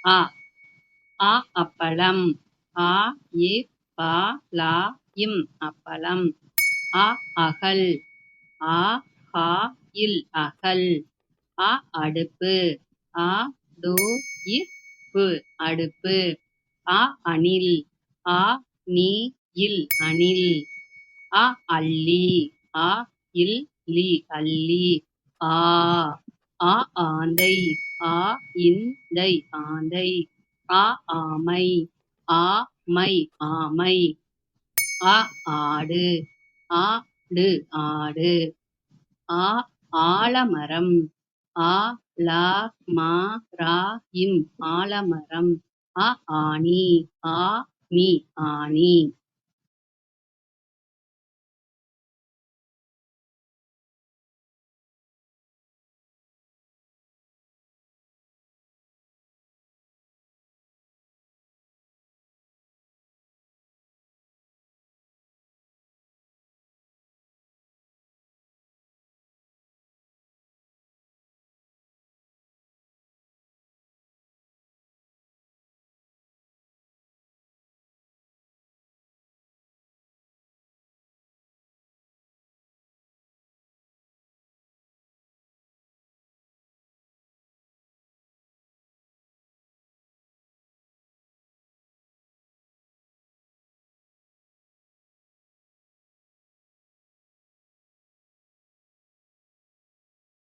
அ அப்பளம். ஆ இப் ப லா இம் அப்பளம். அகல். ஆ ஹா இல் அகல். அடுப்பு. அ டு இப் பு அடுப்பு. அணில். அ நீ இல் அணில். அல்லி. அ இல் லி அல்லி. ஆந்தை. ஆ இந்தை ஆந்தை. ஆமை. மை ஆமை. ஆடு. ஆடு ஆடு. ஆலமரம். ல ம ரா இம் ஆலமரம். ஆணி. ஆணி ஆணி.